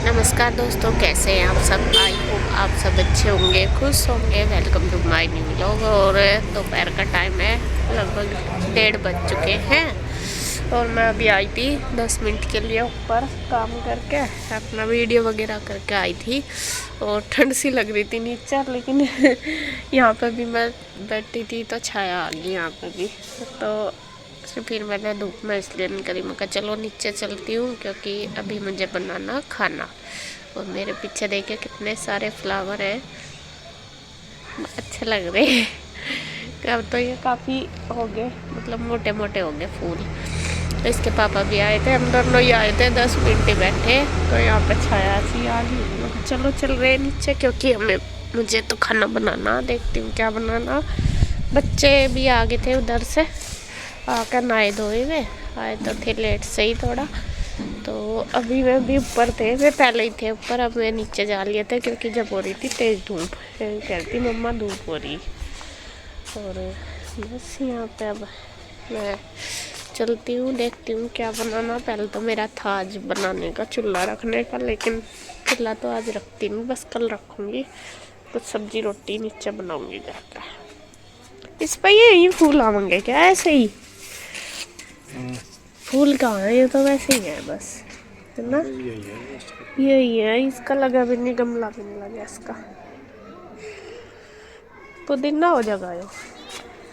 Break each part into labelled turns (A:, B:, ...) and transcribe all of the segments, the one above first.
A: नमस्कार दोस्तों, कैसे हैं आप सब। आई होप आप सब अच्छे होंगे, खुश होंगे। Welcome to my new vlog. और दोपहर का टाइम है, लगभग 1:30 बज चुके हैं। और मैं अभी आई थी 10 मिनट के लिए ऊपर काम करके, अपना वीडियो वगैरह करके आई थी। और ठंड सी लग रही थी नीचे, लेकिन यहाँ पर भी मैं बैठी थी तो छाया आ गई यहाँ पर भी। तो फिर मैंने धूप में इसलिए नहीं करी, मैं कहा चलो नीचे चलती हूँ, क्योंकि अभी मुझे बनाना खाना। और मेरे पीछे देखिए कितने सारे फ्लावर हैं, अच्छे लग रहे हैं। अब तो ये काफ़ी हो गए, मतलब मोटे मोटे हो गए फूल। तो इसके पापा भी आए थे, हम दोनों ही आए थे, 10 मिनट ही बैठे। तो यहाँ पे छाया सी आ गई, चलो चल रहे नीचे, क्योंकि मुझे तो खाना बनाना, देखती हूँ क्या बनाना। बच्चे भी आ गए थे उधर से, आकर नहाए धोए हुए आए तो थे लेट से ही थोड़ा। तो अभी मैं भी ऊपर थे, वे पहले ही थे ऊपर, अब मैं नीचे जा लिए थे, क्योंकि जब हो रही थी तेज़ धूप, कहती मम्मा धूप हो रही। और बस यहाँ पे अब मैं चलती हूँ, देखती हूँ क्या बनाना। पहले तो मेरा था आज बनाने का, चूल्हा रखने का, लेकिन चूल्हा तो आज रखती नहीं, बस कल रखूँगी। कुछ सब्जी रोटी नीचे बनाऊँगी जाकर। इस पर यही फूल आवेंगे क्या ऐसे ही? फूल कहाँ है, ये तो वैसे ही है बस, है ना। यही है, इसका लगा भी नहीं, गमला भी नहीं लगा इसका। पुदीना हो जाएगा यो।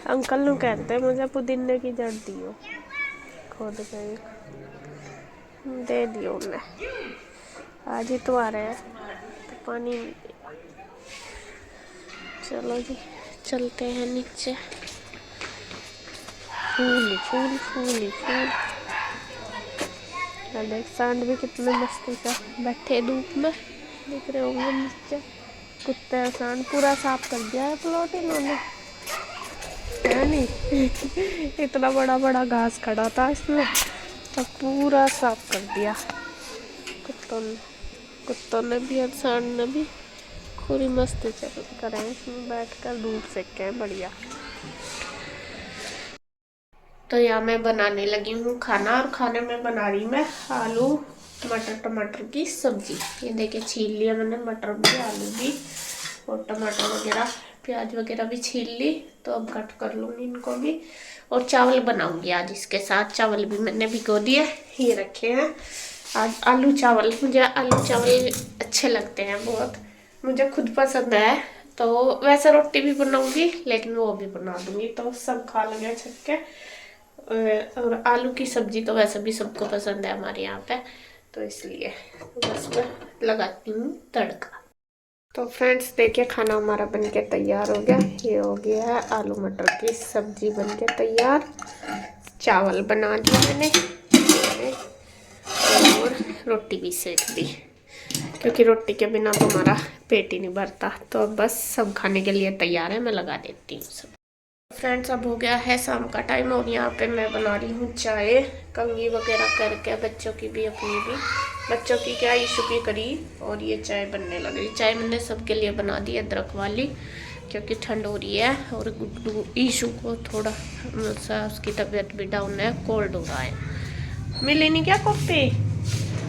A: अंकल नु कहते मुझे पुदीने की जड़ दियो, खोद के दे दियो उन्हें। आज ही तो आ रहे हैं तो पानी नहीं दिया। चलो जी चलते हैं नीचे। फूल फूल फूल फूल। देख सांड भी कितने मस्ती का बैठे धूप में, दिख रहे होंगे नीचे। कुत्ते सांड पूरा साफ कर दिया है प्लॉट इन्होंने, है नहीं। इतना बड़ा बड़ा घास खड़ा था इसमें, तो पूरा साफ कर दिया कुत्तों ने भी और सांड ने भी। पूरी मस्ती चल करें इसमें बैठ कर, धूप सेक के बढ़िया। तो यहाँ मैं बनाने लगी हूँ खाना, और खाने में बना रही मैं आलू मटर टमाटर की सब्जी। ये देखिए छील लिया मैंने, मटर भी आलू भी और टमाटर वगैरह प्याज वगैरह भी छील ली। तो अब कट कर लूँगी इनको भी, और चावल बनाऊँगी आज इसके साथ। चावल भी मैंने भिगो दिए, ये रखे हैं आज आलू चावल। मुझे आलू चावल अच्छे लगते हैं बहुत, मुझे खुद पसंद है। तो वैसे रोटी भी बनाऊँगी, लेकिन वो भी बना दूँगी तो सब खा लेंगे छक के। और आलू की सब्जी तो वैसे भी सबको पसंद है हमारे यहाँ पे, तो इसलिए बस मैं लगाती हूँ तड़का। तो फ्रेंड्स देखिए खाना हमारा बनके तैयार हो गया। ये हो गया है आलू मटर की सब्जी बनके तैयार। चावल बना दिए मैंने और रोटी भी सेक दी, क्योंकि रोटी के बिना तो हमारा पेट ही नहीं भरता। तो अब बस सब खाने के लिए तैयार है, मैं लगा देती हूँ सब। फ्रेंड्स अब हो गया है शाम का टाइम, और यहाँ पे मैं बना रही हूँ चाय, कंघी वगैरह करके, बच्चों की भी अपनी भी। बच्चों की क्या, ईशु की करी, और ये चाय बनने लगी। चाय मैंने सबके लिए बना दी अदरक वाली, क्योंकि ठंड हो रही है। और गुड्डू ईशु को थोड़ा सा उसकी तबीयत भी डाउन है, कोल्ड हो रहा है। मिली नहीं क्या कॉपी?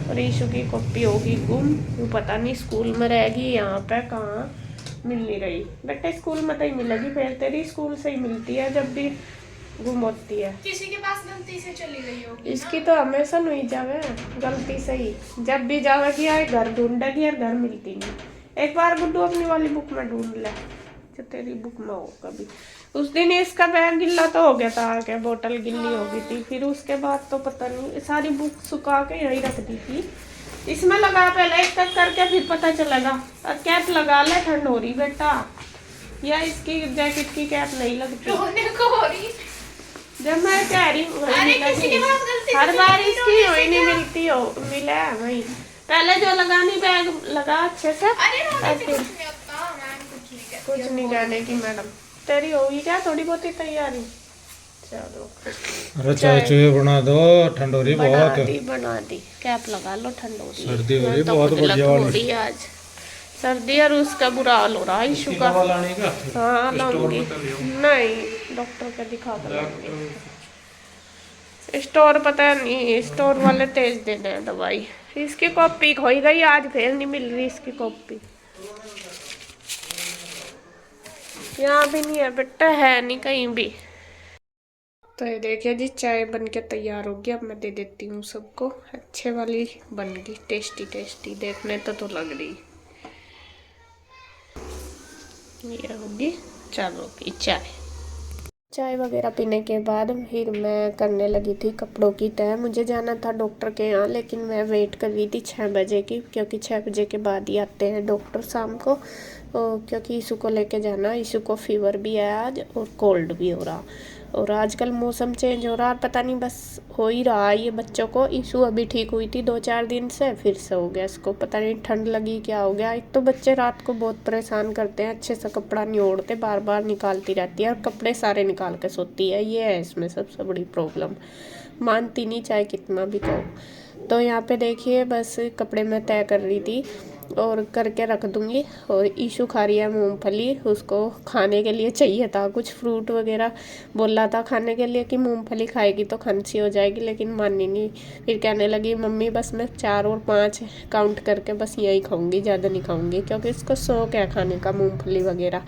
A: और ईशु की कॉपी होगी गुम, वो पता नहीं स्कूल में रहेगी, यहाँ पे कहाँ मिल नहीं रही। बेटा स्कूल में तो ही मिलेगी, फिर तेरी स्कूल से ही मिलती है जब भी गुम होती है।
B: किसी के पास गलती से चली गई होगी।
A: इसकी तो हमेशा नहीं जावे गलती से ही, जब भी जावेगी यार घर ढूंढेगी और घर मिलती नहीं। एक बार गुड्डू अपनी वाली बुक में ढूंढ ले, जो तेरी बुक में हो कभी। उस दिन इसका बैग गिल्ला तो हो गया था, आके बोतल गिल्ली हो गई थी, फिर उसके बाद तो पता नहीं, सारी बुक सुखा के यहीं रख दी थी। इसमें लगा पहले एक तक करके, फिर पता चलेगा। और कैप लगा ले, ठंड हो रही बेटा, या इसकी जैकेट की कैप नहीं लगती।
B: रोने को हो रही।
A: जब मैं कह रही हूँ हर बार इसकी वही नहीं मिलती हो, मिला है वही। पहले जो लगानी बैग लगा अच्छे से।
B: अरे
A: कुछ नहीं कहने की मैडम, तेरी होगी क्या थोड़ी बहुत ही तैयारी? चलो
C: अरे चाय चुए बना दो, ठंड हो रही बहुत।
A: बना दी कैप लगा लो, ठंड हो रही है।
C: सर्दी हो रही
A: तो
C: बहुत बढ़िया
A: हो
C: वाली।
A: रही है आज सर्दी, और उसका बुरा हाल हो रहा है इशू का। हाँ लाऊंगी, नहीं डॉक्टर के दिखा कर लाऊंगी। स्टोर पता नहीं, स्टोर वाले तेज दे रहे हैं दवाई। इसकी कॉपी खोई गई आज, फिर नहीं मिल रही इसकी कॉपी। यहाँ भी नहीं है बेटा, है नहीं कहीं भी। तो ये देखिए जी, चाय बन के तैयार होगी। अब मैं दे देती हूँ सबको। अच्छे वाली बन गई, टेस्टी टेस्टी देखने तो लग रही। ये होगी चावलों की चाय। चाय वगैरह पीने के बाद फिर मैं करने लगी थी कपड़ों की तय। मुझे जाना था डॉक्टर के यहाँ, लेकिन मैं वेट कर रही थी 6 बजे की, क्योंकि 6 बजे के बाद ही आते हैं डॉक्टर शाम को। क्योंकि ईशू को लेके जाना, ईशू को फीवर भी है आज और कोल्ड भी हो रहा। और आजकल मौसम चेंज हो रहा है, पता नहीं बस हो ही रहा है ये बच्चों को। ईशू अभी ठीक हुई थी 2-4 दिन से, फिर से हो गया इसको। पता नहीं ठंड लगी क्या हो गया। एक तो बच्चे रात को बहुत परेशान करते हैं, अच्छे से कपड़ा नहीं ओढ़ते, बार बार निकालती रहती है और कपड़े सारे निकाल के सोती है। ये है इसमें सबसे बड़ी प्रॉब्लम, मानती नहीं चाहे कितना भी कहो। तो यहाँ पे देखिए बस कपड़े मैं तय कर रही थी और करके रख दूंगी। और ईशू खा रही है मूंगफली, उसको खाने के लिए चाहिए था कुछ फ्रूट वगैरह। बोल रहा था खाने के लिए कि मूंगफली खाएगी तो खांसी हो जाएगी, लेकिन मानी नहीं। फिर कहने लगी मम्मी बस मैं 4 और 5 काउंट करके बस यही खाऊंगी, ज़्यादा नहीं खाऊंगी, क्योंकि इसको शौक है खाने का मूँगफली वगैरह।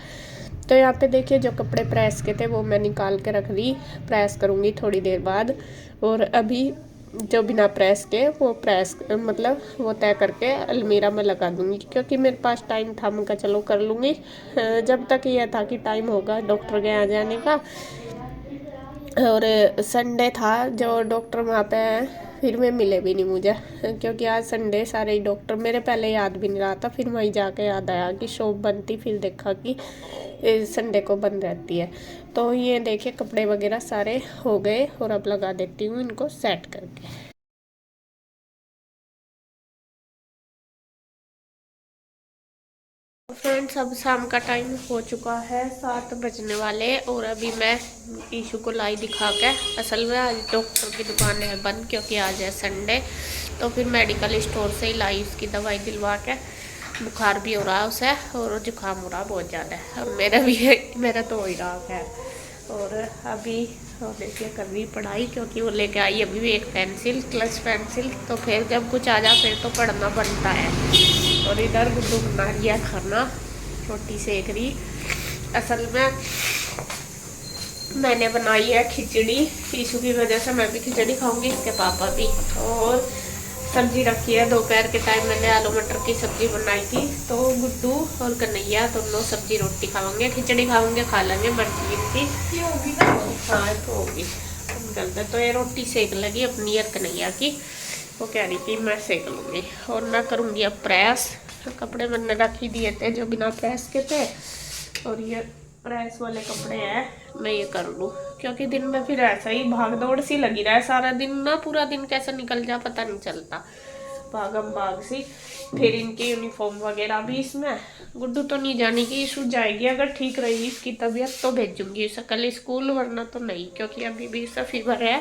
A: तो यहाँ पे देखिए जो कपड़े प्रेस के थे वो मैं निकाल के रख दी, प्रेस करूँगी थोड़ी देर बाद। और अभी जो बिना प्रेस के वो प्रेस मतलब वो तय करके अलमीरा में लगा दूँगी, क्योंकि मेरे पास टाइम था। मैं कहा चलो कर लूँगी, जब तक ये था कि टाइम होगा डॉक्टर के यहाँ जाने का। और संडे था जो डॉक्टर वहाँ पे फिर में मिले भी नहीं मुझे, क्योंकि आज संडे सारे ही डॉक्टर मेरे पहले याद भी नहीं रहा था। फिर वहीं जाके याद आया कि शॉप बंद थी, फिर देखा कि संडे को बंद रहती है। तो ये देखिए कपड़े वगैरह सारे हो गए और अब लगा देती हूँ इनको सेट करके। फ्रेंड्स अब शाम का टाइम हो चुका है, 7 बजने वाले। और अभी मैं ईशू को लाई दिखा के, असल में आज डॉक्टर की दुकान है बंद, क्योंकि आज है संडे। तो फिर मेडिकल स्टोर से ही लाई उसकी दवाई दिलवा के। बुखार भी हो रहा है उसे और जुकाम हो रहा बहुत ज़्यादा है, और मेरा भी है, मेरा तो हो ही रहा है। और अभी देखिए कर रही पढ़ाई, क्योंकि वो लेके आई अभी भी एक पेंसिल, क्लच पेंसिल। तो फिर जब कुछ आ जाए फिर तो पढ़ना बनता है। और इधर गुड्डू बना रही है खाना, रोटी सेक रही। असल में मैंने बनाई है खिचड़ी, ईशू की वजह से मैं भी खिचड़ी खाऊंगी, इसके पापा भी। और सब्जी रखी है, दोपहर के टाइम मैंने आलू मटर की सब्जी बनाई थी। तो गुड्डू और कन्हैया दोनों सब्जी रोटी खाएंगे, खिचड़ी खाएंगे खा लेंगे, मर्जी इनकी। हाँ तो होगी गलत। तो ये रोटी सेक लगी अपनी और कन्हैया की, वो कह रही थी मैं सेक लूँगी। और मैं करूँगी अब प्रेस। कपड़े मैंने रख ही दिए थे जो बिना प्रेस के थे, और ये प्रेस वाले कपड़े हैं मैं ये कर लूँ, क्योंकि दिन में फिर ऐसा ही भाग दौड़ सी लगी रहा है सारा दिन ना। पूरा दिन कैसे निकल जा पता नहीं चलता, भागम भाग सी। फिर इनकी यूनिफॉर्म वगैरह भी इसमें। गुड्डू तो नहीं जानी कि ईशू जाएगी, अगर ठीक रही इसकी तबीयत तो भेजूंगी इसे कल स्कूल, वरना तो नहीं, क्योंकि अभी भी इसका फीवर है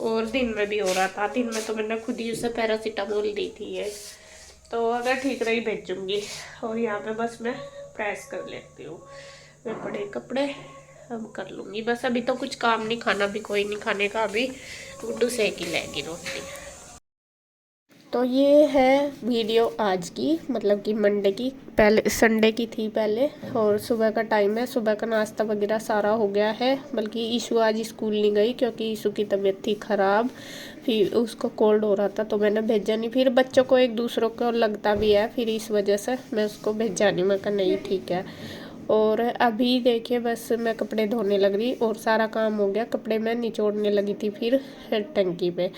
A: और दिन में भी हो रहा था। दिन में तो मैंने खुद ही उसे पैरासीटामोल दी थी ये, तो अगर ठीक रही भेजूंगी। और यहाँ पे बस मैं प्रेस कर लेती हूँ, मैं बड़े कपड़े अब कर लूँगी बस। अभी तो कुछ काम नहीं, खाना भी कोई नहीं खाने का, अभी गुड्डू सेक ही लेगी रोटी। तो ये है वीडियो आज की, मतलब कि मंडे की, पहले संडे की थी पहले। और सुबह का टाइम है, सुबह का नाश्ता वगैरह सारा हो गया है। बल्कि ईशू आज स्कूल नहीं गई, क्योंकि ईशू की तबीयत थी ख़राब, फिर उसको कोल्ड हो रहा था तो मैंने भेजा नहीं। फिर बच्चों को एक दूसरों को लगता भी है, फिर इस वजह से मैं उसको भेजा नहीं। मैं कहा नहीं ठीक है। और अभी देखिए बस मैं कपड़े धोने लग रही और सारा काम हो गया। कपड़े मैं निचोड़ने लगी थी फिर टंकी पे।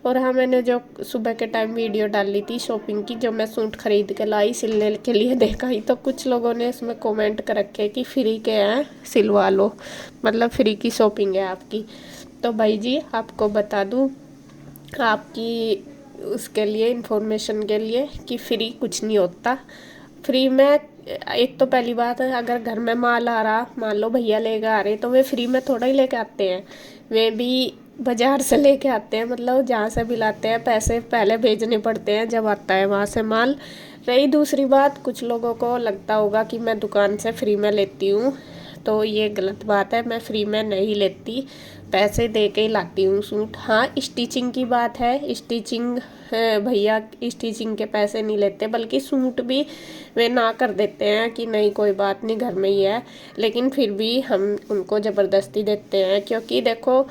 A: और हाँ, मैंने जो सुबह के टाइम वीडियो डाली थी शॉपिंग की, जो मैं सूट खरीद के लाई सिलने के लिए देखा ही, तो कुछ लोगों ने इसमें कमेंट कर रखे कि फ्री के हैं सिलवा लो, मतलब फ्री की शॉपिंग है आपकी। तो भाई जी आपको बता दूँ आपकी उसके लिए, इन्फॉर्मेशन के लिए, कि फ्री कुछ नहीं होता। फ्री में एक तो पहली बात है, अगर घर में माल आ रहा, मान लो भैया लेकर आ रहे, तो वे फ्री में थोड़ा ही लेके आते हैं, वे भी बाजार से लेके आते हैं, मतलब जहाँ से भी लाते हैं पैसे पहले भेजने पड़ते हैं जब आता है वहाँ से माल। रही दूसरी बात, कुछ लोगों को लगता होगा कि मैं दुकान से फ्री में लेती हूँ, तो ये गलत बात है। मैं फ्री में नहीं लेती, पैसे दे के ही लाती हूँ सूट। हाँ, स्टिचिंग की बात है, स्टिचिंग भैया स्टिचिंग के पैसे नहीं लेते, बल्कि सूट भी वे ना कर देते हैं कि नहीं कोई बात नहीं घर में ही है, लेकिन फिर भी हम उनको ज़बरदस्ती देते हैं, क्योंकि देखो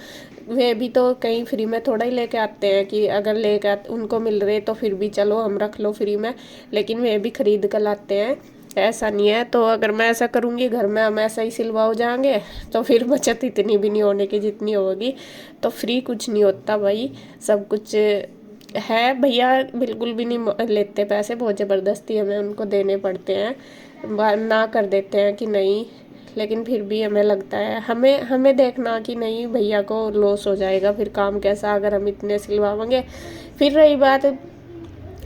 A: वे भी तो कहीं फ्री में थोड़ा ही लेके आते हैं कि अगर लेके उनको मिल रहे तो फिर भी चलो हम रख लो फ्री में, लेकिन वे भी खरीद कर लाते हैं, ऐसा नहीं है। तो अगर मैं ऐसा करूँगी घर में हम ऐसा ही सिलवा हो जाएंगे तो फिर बचत इतनी भी नहीं होने की जितनी होगी। तो फ्री कुछ नहीं होता भाई, सब कुछ है। भैया बिल्कुल भी नहीं लेते पैसे, बहुत ज़बरदस्ती हमें उनको देने पड़ते हैं, ना कर देते हैं कि नहीं, लेकिन फिर भी हमें लगता है हमें देखना कि नहीं भैया को लॉस हो जाएगा फिर काम कैसा अगर हम इतने सिलवाएंगे। फिर रही बात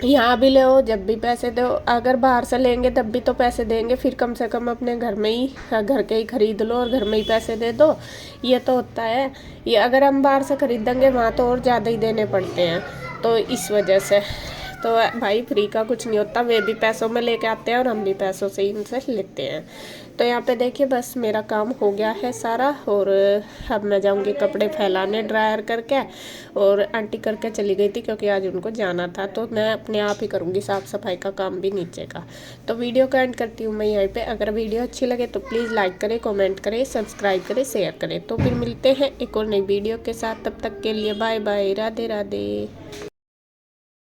A: यहाँ भी लो जब भी पैसे दो, अगर बाहर से लेंगे तब भी तो पैसे देंगे, फिर कम से कम अपने घर में ही घर के ही खरीद लो और घर में ही पैसे दे दो, ये तो होता है। ये अगर हम बाहर से खरीदेंगे वहाँ तो और ज़्यादा ही देने पड़ते हैं, तो इस वजह से तो भाई फ्री का कुछ नहीं होता, वे भी पैसों में लेके आते हैं और हम भी पैसों से ही इनसे लेते हैं। तो यहाँ पे देखिए बस मेरा काम हो गया है सारा, और अब मैं जाऊँगी कपड़े फैलाने ड्रायर करके, और आंटी करके चली गई थी क्योंकि आज उनको जाना था, तो मैं अपने आप ही करूँगी साफ़ सफाई का काम भी नीचे का। तो वीडियो का एंड करती हूँ मैं यहीं पर। अगर वीडियो अच्छी लगे तो प्लीज़ लाइक करें, कॉमेंट करें, सब्सक्राइब करें, शेयर करें। तो फिर मिलते हैं एक और नई वीडियो के साथ, तब तक के लिए बाय बाय, राधे राधे।